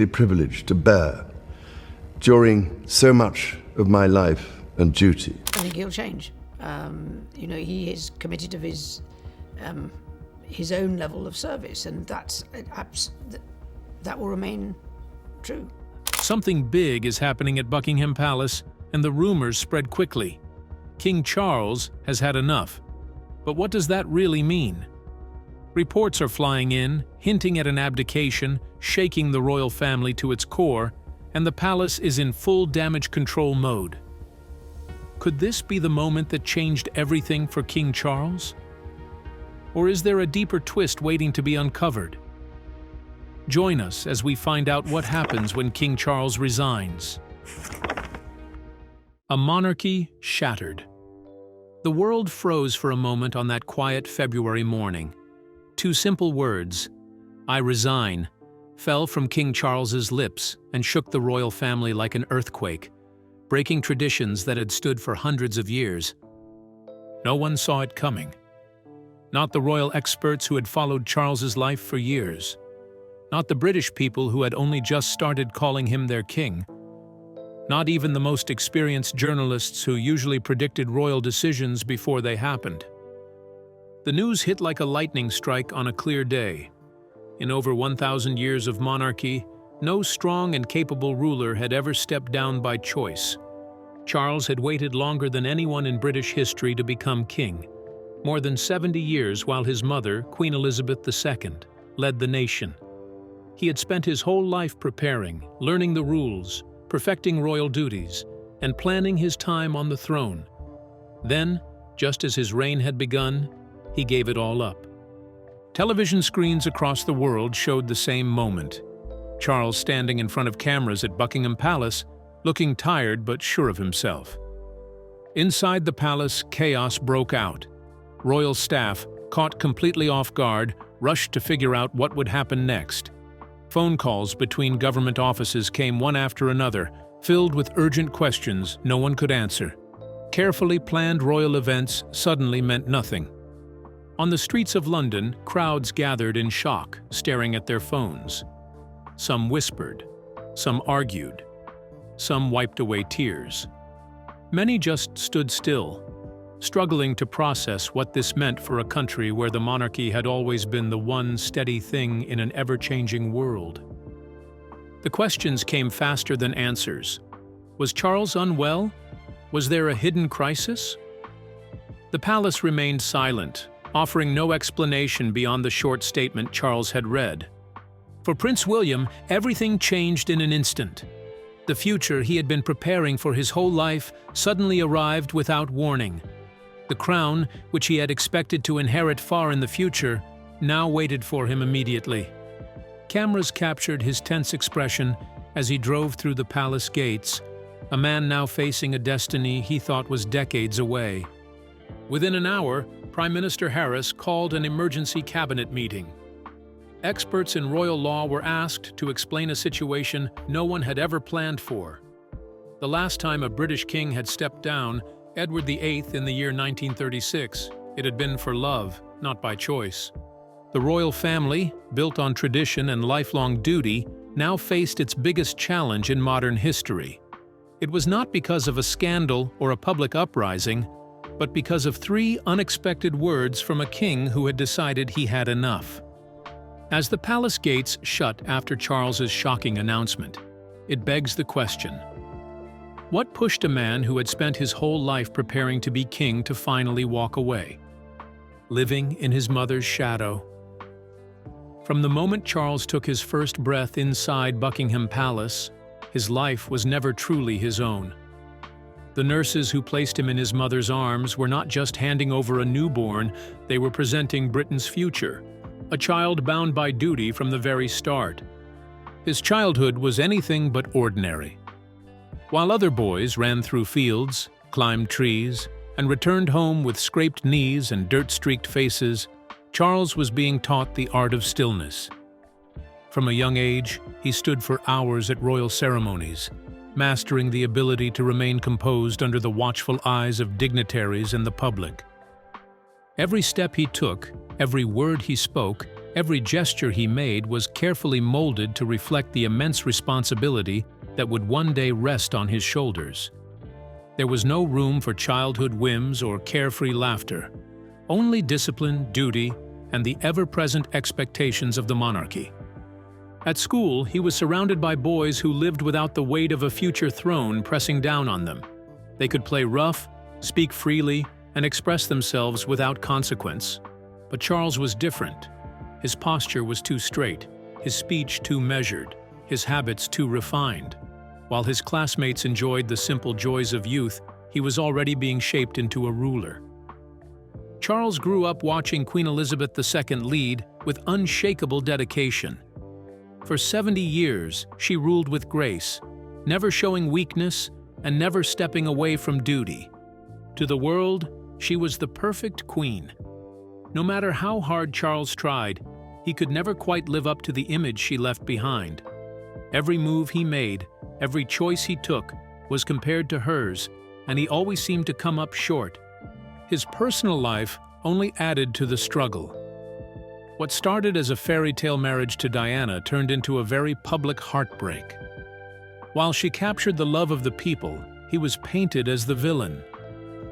privileged to bear during so much of my life and duty. I think he'll change. He is committed to his own level of service, and that will remain true. Something big is happening at Buckingham Palace, and the rumors spread quickly. King Charles has had enough. But what does that really mean? Reports are flying in, hinting at an abdication, shaking the royal family to its core, and the palace is in full damage control mode. Could this be the moment that changed everything for King Charles? Or is there a deeper twist waiting to be uncovered? Join us as we find out what happens when King Charles resigns. A monarchy shattered. The world froze for a moment on that quiet February morning. Two simple words, "I resign," fell from King Charles's lips and shook the royal family like an earthquake, breaking traditions that had stood for hundreds of years. No one saw it coming. Not the royal experts who had followed Charles's life for years. Not the British people who had only just started calling him their king. Not even the most experienced journalists who usually predicted royal decisions before they happened. The news hit like a lightning strike on a clear day. In over 1,000 years of monarchy, no strong and capable ruler had ever stepped down by choice. Charles had waited longer than anyone in British history to become king, more than 70 years while his mother, Queen Elizabeth II, led the nation. He had spent his whole life preparing, learning the rules, perfecting royal duties, and planning his time on the throne. Then, just as his reign had begun, he gave it all up. Television screens across the world showed the same moment. Charles standing in front of cameras at Buckingham Palace, looking tired but sure of himself. Inside the palace, chaos broke out. Royal staff, caught completely off guard, rushed to figure out what would happen next. Phone calls between government offices came one after another, filled with urgent questions no one could answer. Carefully planned royal events suddenly meant nothing. On the streets of London, crowds gathered in shock, staring at their phones. Some whispered, some argued, some wiped away tears. Many just stood still, struggling to process what this meant for a country where the monarchy had always been the one steady thing in an ever-changing world. The questions came faster than answers. Was Charles unwell? Was there a hidden crisis? The palace remained silent, offering no explanation beyond the short statement Charles had read. For Prince William, everything changed in an instant. The future he had been preparing for his whole life suddenly arrived without warning. The crown, which he had expected to inherit far in the future, now waited for him immediately. Cameras captured his tense expression as he drove through the palace gates, a man now facing a destiny he thought was decades away. Within an hour, Prime Minister Harris called an emergency cabinet meeting. Experts in royal law were asked to explain a situation no one had ever planned for. The last time a British king had stepped down, Edward VIII in the year 1936, it had been for love, not by choice. The royal family, built on tradition and lifelong duty, now faced its biggest challenge in modern history. It was not because of a scandal or a public uprising, but because of 3 unexpected words from a king who had decided he had enough. As the palace gates shut after Charles's shocking announcement, it begs the question: what pushed a man who had spent his whole life preparing to be king to finally walk away? Living in his mother's shadow. From the moment Charles took his first breath inside Buckingham Palace, his life was never truly his own. The nurses who placed him in his mother's arms were not just handing over a newborn, they were presenting Britain's future, a child bound by duty from the very start. His childhood was anything but ordinary. While other boys ran through fields, climbed trees, and returned home with scraped knees and dirt-streaked faces, Charles was being taught the art of stillness. From a young age, he stood for hours at royal ceremonies, mastering the ability to remain composed under the watchful eyes of dignitaries and the public. Every step he took, every word he spoke, Every gesture he made was carefully molded to reflect the immense responsibility that would one day rest on his shoulders. There was no room for childhood whims or carefree laughter, only discipline, duty, and the ever-present expectations of the monarchy. At school, he was surrounded by boys who lived without the weight of a future throne pressing down on them. They could play rough, speak freely, and express themselves without consequence. But Charles was different. His posture was too straight, his speech too measured, his habits too refined. While his classmates enjoyed the simple joys of youth, he was already being shaped into a ruler. Charles grew up watching Queen Elizabeth II lead with unshakable dedication. For 70 years, she ruled with grace, never showing weakness and never stepping away from duty. To the world, she was the perfect queen. No matter how hard Charles tried, he could never quite live up to the image she left behind. Every move he made, every choice he took, was compared to hers, and he always seemed to come up short. His personal life only added to the struggle. What started as a fairy tale marriage to Diana turned into a very public heartbreak. While she captured the love of the people, he was painted as the villain.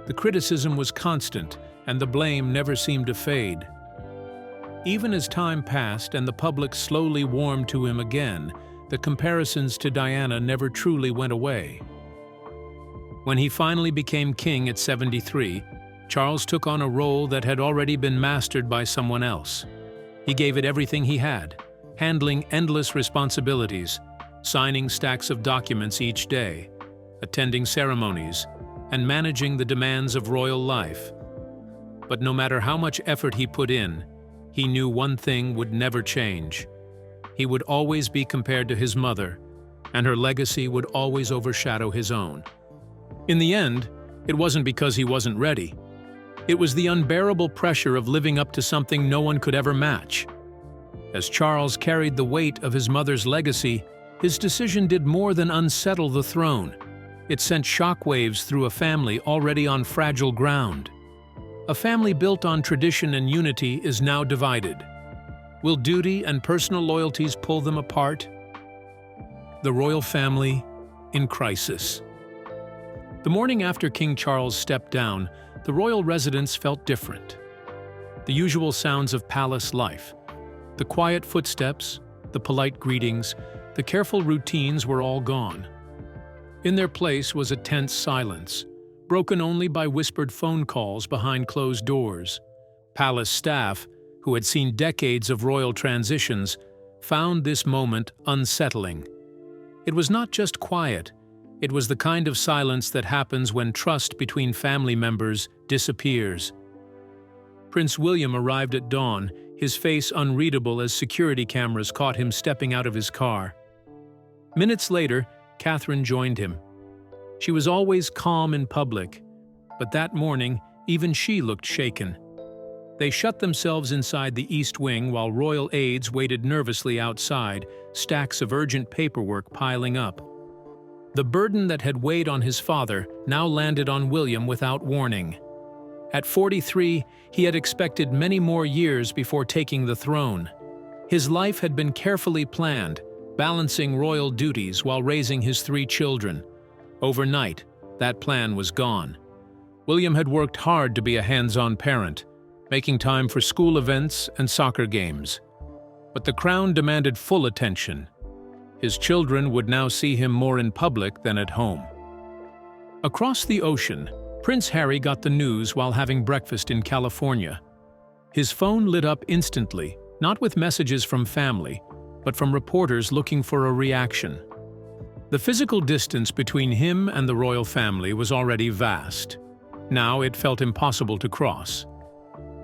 The criticism was constant, and the blame never seemed to fade. Even as time passed and the public slowly warmed to him again, the comparisons to Diana never truly went away. When he finally became king at 73, Charles took on a role that had already been mastered by someone else. He gave it everything he had, handling endless responsibilities, signing stacks of documents each day, attending ceremonies, and managing the demands of royal life. But no matter how much effort he put in, he knew one thing would never change. He would always be compared to his mother, and her legacy would always overshadow his own. In the end, it wasn't because he wasn't ready. It was the unbearable pressure of living up to something no one could ever match. As Charles carried the weight of his mother's legacy, his decision did more than unsettle the throne. It sent shockwaves through a family already on fragile ground. A family built on tradition and unity is now divided. Will duty and personal loyalties pull them apart? The royal family in crisis. The morning after King Charles stepped down, the royal residence felt different. The usual sounds of palace life, the quiet footsteps, the polite greetings, the careful routines were all gone. In their place was a tense silence, broken only by whispered phone calls behind closed doors. Palace staff, who had seen decades of royal transitions, found this moment unsettling. It was not just quiet, it was the kind of silence that happens when trust between family members disappears. Prince William arrived at dawn, his face unreadable as security cameras caught him stepping out of his car. Minutes later, Catherine joined him. She was always calm in public, but that morning, even she looked shaken. They shut themselves inside the East Wing while royal aides waited nervously outside, stacks of urgent paperwork piling up. The burden that had weighed on his father now landed on William without warning. At 43, he had expected many more years before taking the throne. His life had been carefully planned, balancing royal duties while raising his 3 children. Overnight, that plan was gone. William had worked hard to be a hands-on parent, making time for school events and soccer games. But the crown demanded full attention. His children would now see him more in public than at home. Across the ocean, Prince Harry got the news while having breakfast in California. His phone lit up instantly, not with messages from family, but from reporters looking for a reaction. The physical distance between him and the royal family was already vast. Now it felt impossible to cross.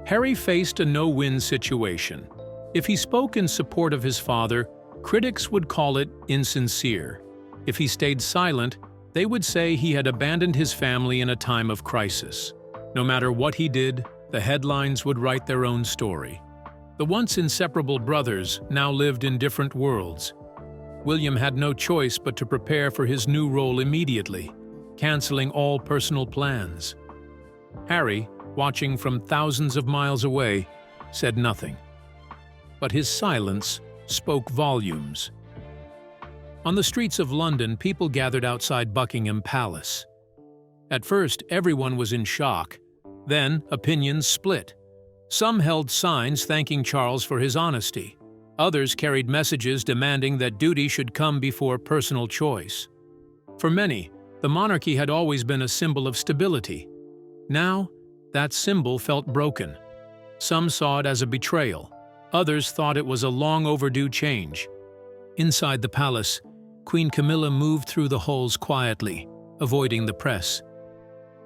Harry faced a no-win situation. If he spoke in support of his father, critics would call it insincere. If he stayed silent, they would say he had abandoned his family in a time of crisis. No matter what he did, the headlines would write their own story. The once inseparable brothers now lived in different worlds. William had no choice but to prepare for his new role immediately, canceling all personal plans. Harry, watching from thousands of miles away, said nothing. but his silence spoke volumes. On the streets of London, people gathered outside Buckingham Palace. At first, everyone was in shock. Then, opinions split. Some held signs thanking Charles for his honesty. Others carried messages demanding that duty should come before personal choice. For many, the monarchy had always been a symbol of stability. Now, that symbol felt broken. Some saw it as a betrayal. Others thought it was a long overdue change. Inside the palace, Queen Camilla moved through the halls quietly, avoiding the press.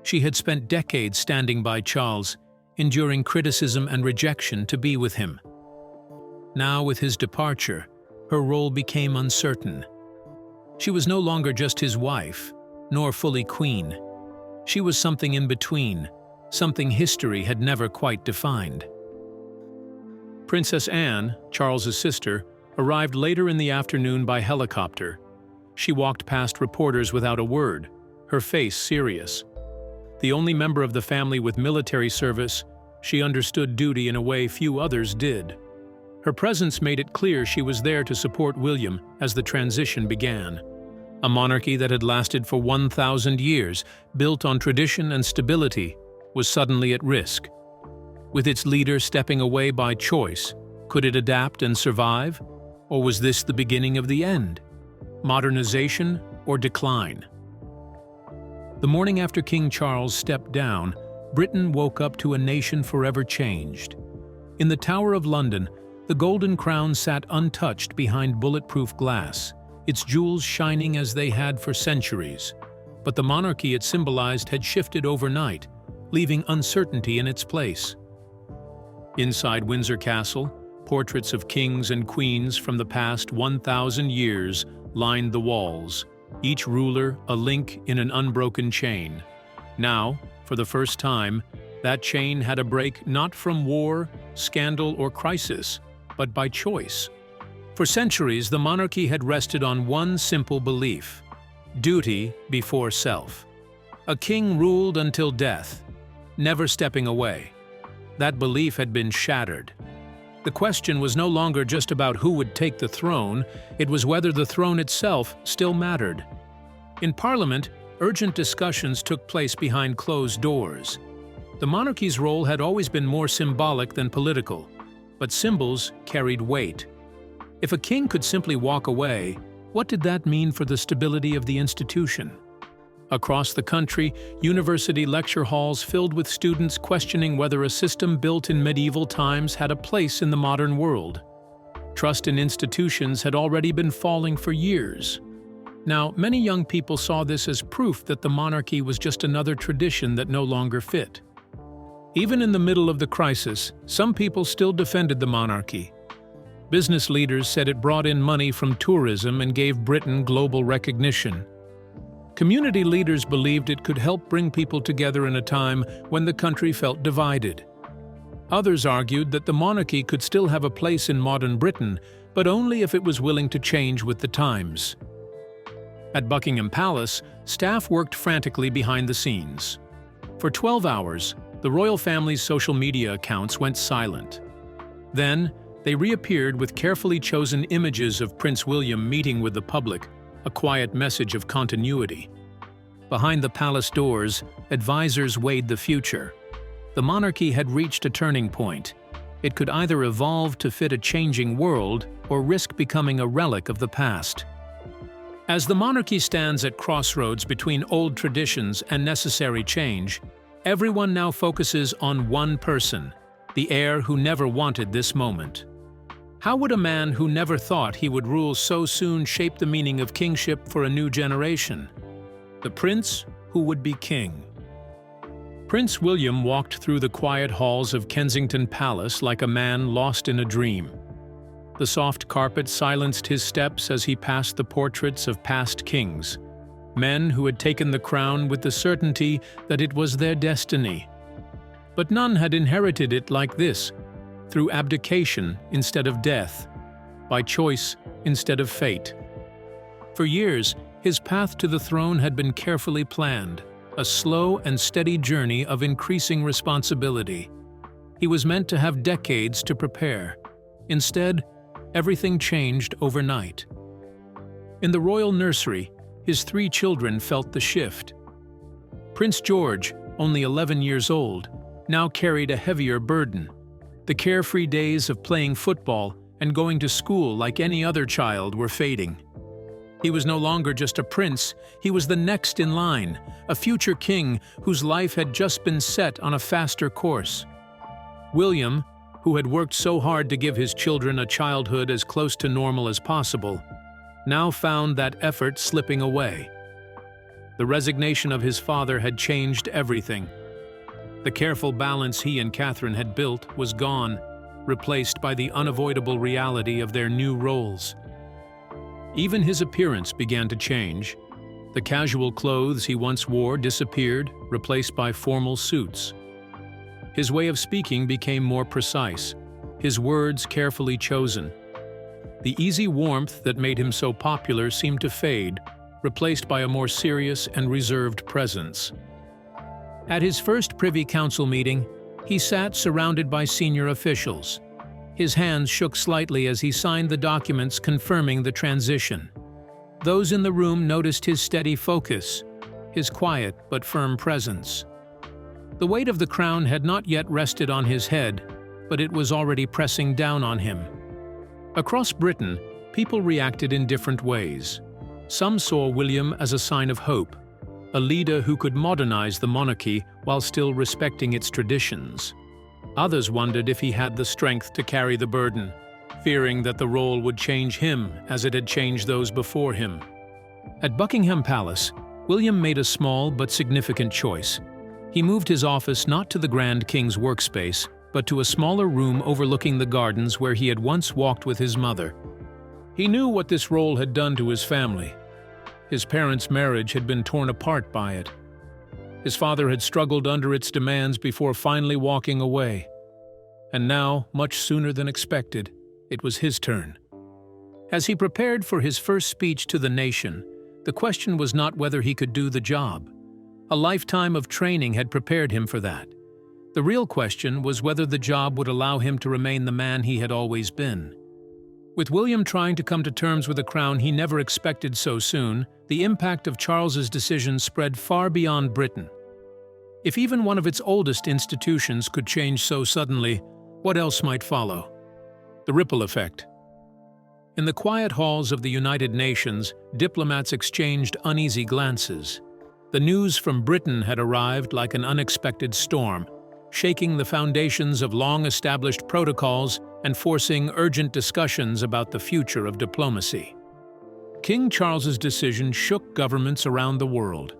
She had spent decades standing by Charles, enduring criticism and rejection to be with him. Now, with his departure, her role became uncertain. She was no longer just his wife, nor fully queen. She was something in between, something history had never quite defined. Princess Anne, Charles's sister, arrived later in the afternoon by helicopter. She walked past reporters without a word, her face serious. The only member of the family with military service, she understood duty in a way few others did. Her presence made it clear she was there to support William as the transition began. A monarchy that had lasted for 1,000 years, built on tradition and stability, was suddenly at risk. With its leader stepping away by choice, could it adapt and survive? Or was this the beginning of the end? Modernization or decline? The morning after King Charles stepped down, Britain woke up to a nation forever changed. In the Tower of London, the Golden Crown sat untouched behind bulletproof glass, its jewels shining as they had for centuries. But the monarchy it symbolized had shifted overnight, leaving uncertainty in its place. Inside Windsor Castle, portraits of kings and queens from the past 1,000 years lined the walls, each ruler a link in an unbroken chain. Now, for the first time, that chain had a break not from war, scandal, or crisis, but by choice. For centuries, the monarchy had rested on one simple belief: duty before self. A king ruled until death, never stepping away. That belief had been shattered. The question was no longer just about who would take the throne, it was whether the throne itself still mattered. In Parliament, urgent discussions took place behind closed doors. The monarchy's role had always been more symbolic than political, but symbols carried weight. If a king could simply walk away, what did that mean for the stability of the institution? Across the country, university lecture halls filled with students questioning whether a system built in medieval times had a place in the modern world. Trust in institutions had already been falling for years. Now, many young people saw this as proof that the monarchy was just another tradition that no longer fit. Even in the middle of the crisis, some people still defended the monarchy. Business leaders said it brought in money from tourism and gave Britain global recognition. Community leaders believed it could help bring people together in a time when the country felt divided. Others argued that the monarchy could still have a place in modern Britain, but only if it was willing to change with the times. At Buckingham Palace, staff worked frantically behind the scenes. For 12 hours, the royal family's social media accounts went silent. Then, they reappeared with carefully chosen images of Prince William meeting with the public, a quiet message of continuity. Behind the palace doors, advisors weighed the future. The monarchy had reached a turning point. It could either evolve to fit a changing world or risk becoming a relic of the past. As the monarchy stands at crossroads between old traditions and necessary change, everyone now focuses on one person, the heir who never wanted this moment. How would a man who never thought he would rule so soon shape the meaning of kingship for a new generation? The prince who would be king. Prince William walked through the quiet halls of Kensington Palace like a man lost in a dream. The soft carpet silenced his steps as he passed the portraits of past kings, men who had taken the crown with the certainty that it was their destiny. But none had inherited it like this, through abdication instead of death, by choice instead of fate. For years, his path to the throne had been carefully planned, a slow and steady journey of increasing responsibility. He was meant to have decades to prepare. Instead, everything changed overnight. In the royal nursery, his 3 children felt the shift. Prince George, only 11 years old, now carried a heavier burden. The carefree days of playing football and going to school like any other child were fading. He was no longer just a prince, he was the next in line, a future king whose life had just been set on a faster course. William, who had worked so hard to give his children a childhood as close to normal as possible, now found that effort slipping away. The resignation of his father had changed everything. The careful balance he and Catherine had built was gone, replaced by the unavoidable reality of their new roles. Even his appearance began to change. The casual clothes he once wore disappeared, replaced by formal suits. His way of speaking became more precise, his words carefully chosen. The easy warmth that made him so popular seemed to fade, replaced by a more serious and reserved presence. At his first Privy Council meeting, he sat surrounded by senior officials. His hands shook slightly as he signed the documents confirming the transition. Those in the room noticed his steady focus, his quiet but firm presence. The weight of the crown had not yet rested on his head, but it was already pressing down on him. Across Britain, people reacted in different ways. Some saw William as a sign of hope, a leader who could modernize the monarchy while still respecting its traditions. Others wondered if he had the strength to carry the burden, fearing that the role would change him as it had changed those before him. At Buckingham Palace, William made a small but significant choice. He moved his office not to the Grand King's workspace, but to a smaller room overlooking the gardens where he had once walked with his mother. He knew what this role had done to his family. His parents' marriage had been torn apart by it. His father had struggled under its demands before finally walking away. And now, much sooner than expected, it was his turn. As he prepared for his first speech to the nation, the question was not whether he could do the job. A lifetime of training had prepared him for that. The real question was whether the job would allow him to remain the man he had always been. With William trying to come to terms with a crown he never expected so soon, the impact of Charles's decision spread far beyond Britain. If even one of its oldest institutions could change so suddenly, what else might follow? The ripple effect. In the quiet halls of the United Nations, diplomats exchanged uneasy glances. The news from Britain had arrived like an unexpected storm, shaking the foundations of long-established protocols and forcing urgent discussions about the future of diplomacy. King Charles's decision shook governments around the world.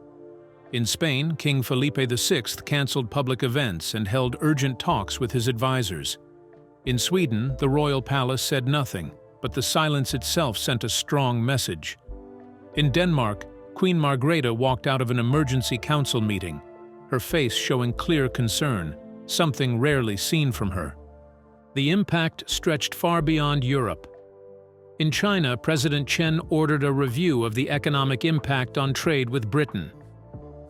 In Spain, King Felipe VI cancelled public events and held urgent talks with his advisors. In Sweden, the royal palace said nothing, but the silence itself sent a strong message. In Denmark, Queen Margrethe walked out of an emergency council meeting, her face showing clear concern, something rarely seen from her. The impact stretched far beyond Europe. In China, President Chen ordered a review of the economic impact on trade with Britain.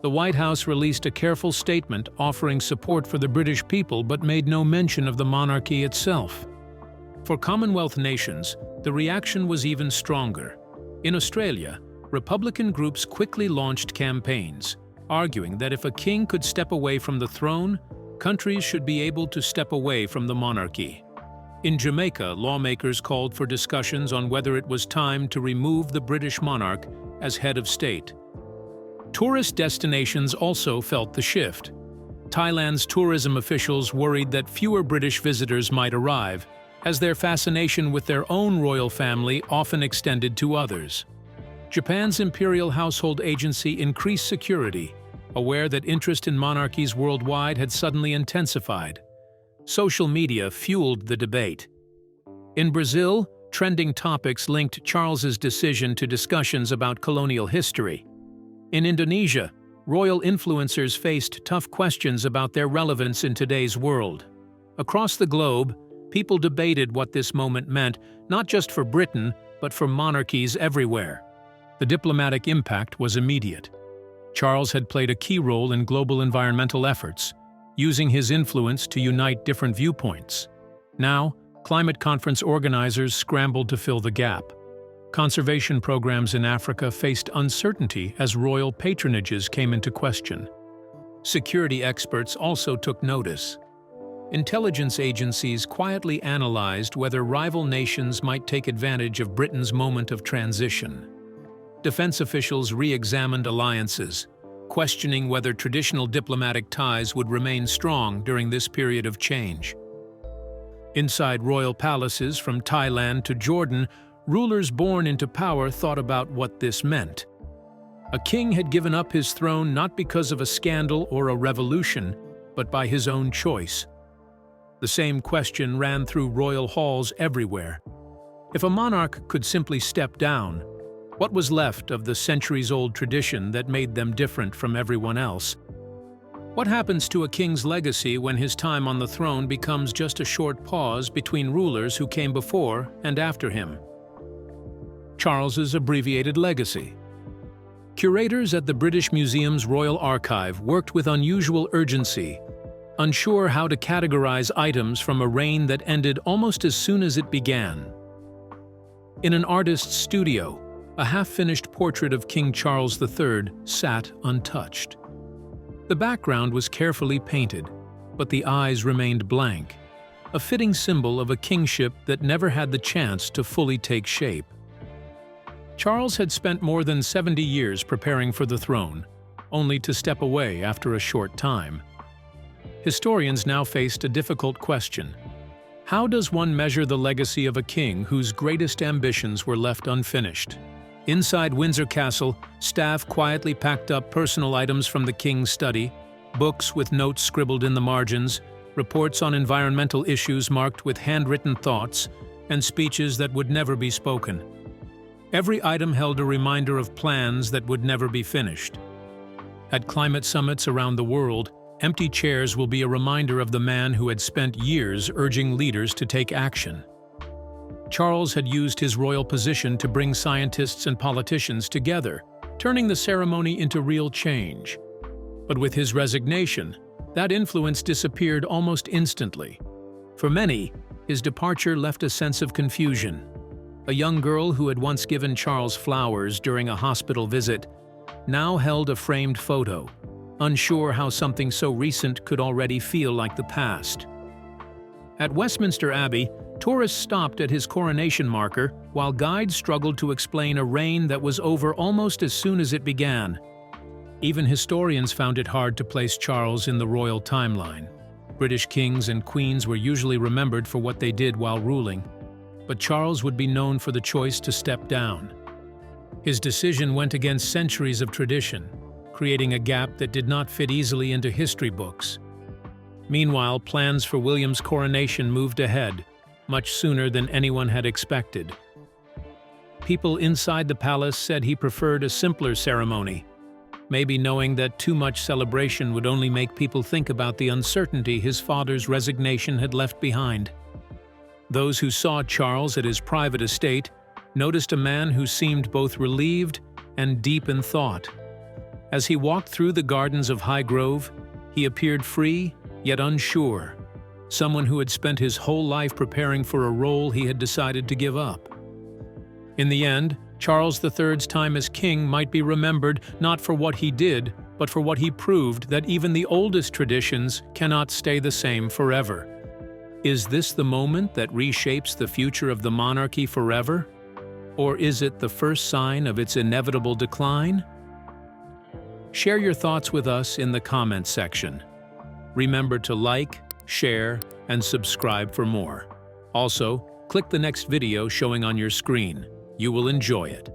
The White House released a careful statement offering support for the British people but made no mention of the monarchy itself. For Commonwealth nations, the reaction was even stronger. In Australia, Republican groups quickly launched campaigns, arguing that if a king could step away from the throne, countries should be able to step away from the monarchy. In Jamaica, lawmakers called for discussions on whether it was time to remove the British monarch as head of state. Tourist destinations also felt the shift. Thailand's tourism officials worried that fewer British visitors might arrive, as their fascination with their own royal family often extended to others. Japan's imperial household agency increased security, aware that interest in monarchies worldwide had suddenly intensified. Social media fueled the debate. In Brazil, trending topics linked Charles's decision to discussions about colonial history. In Indonesia, royal influencers faced tough questions about their relevance in today's world. Across the globe, people debated what this moment meant, not just for Britain, but for monarchies everywhere. The diplomatic impact was immediate. Charles had played a key role in global environmental efforts, using his influence to unite different viewpoints. Now, climate conference organizers scrambled to fill the gap. Conservation programs in Africa faced uncertainty as royal patronages came into question. Security experts also took notice. Intelligence agencies quietly analyzed whether rival nations might take advantage of Britain's moment of transition. Defense officials re-examined alliances, questioning whether traditional diplomatic ties would remain strong during this period of change. Inside royal palaces from Thailand to Jordan, rulers born into power thought about what this meant. A king had given up his throne not because of a scandal or a revolution, but by his own choice. The same question ran through royal halls everywhere. If a monarch could simply step down, what was left of the centuries-old tradition that made them different from everyone else? What happens to a king's legacy when his time on the throne becomes just a short pause between rulers who came before and after him? Charles's abbreviated legacy. Curators at the British Museum's Royal Archive worked with unusual urgency, unsure how to categorize items from a reign that ended almost as soon as it began. In an artist's studio, a half-finished portrait of King Charles III sat untouched. The background was carefully painted, but the eyes remained blank, a fitting symbol of a kingship that never had the chance to fully take shape. Charles had spent more than 70 years preparing for the throne, only to step away after a short time. Historians now faced a difficult question. How does one measure the legacy of a king whose greatest ambitions were left unfinished? Inside Windsor Castle, staff quietly packed up personal items from the king's study, books with notes scribbled in the margins, reports on environmental issues marked with handwritten thoughts, and speeches that would never be spoken. Every item held a reminder of plans that would never be finished. At climate summits around the world, empty chairs will be a reminder of the man who had spent years urging leaders to take action. Charles had used his royal position to bring scientists and politicians together, turning the ceremony into real change. But with his resignation, that influence disappeared almost instantly. For many, his departure left a sense of confusion. A young girl who had once given Charles flowers during a hospital visit now held a framed photo, unsure how something so recent could already feel like the past. At Westminster Abbey, tourists stopped at his coronation marker while guides struggled to explain a reign that was over almost as soon as it began. Even historians found it hard to place Charles in the royal timeline. British kings and queens were usually remembered for what they did while ruling, but Charles would be known for the choice to step down. His decision went against centuries of tradition, creating a gap that did not fit easily into history books. Meanwhile, plans for William's coronation moved ahead, much sooner than anyone had expected. People inside the palace said he preferred a simpler ceremony, maybe knowing that too much celebration would only make people think about the uncertainty his father's resignation had left behind. Those who saw Charles at his private estate noticed a man who seemed both relieved and deep in thought. As he walked through the gardens of Highgrove, he appeared free yet unsure, someone who had spent his whole life preparing for a role he had decided to give up. In the end, Charles III's time as king might be remembered not for what he did, but for what he proved that even the oldest traditions cannot stay the same forever. Is this the moment that reshapes the future of the monarchy forever? Or is it the first sign of its inevitable decline? Share your thoughts with us in the comments section. Remember to like, share, and subscribe for more. Also, click the next video showing on your screen. You will enjoy it.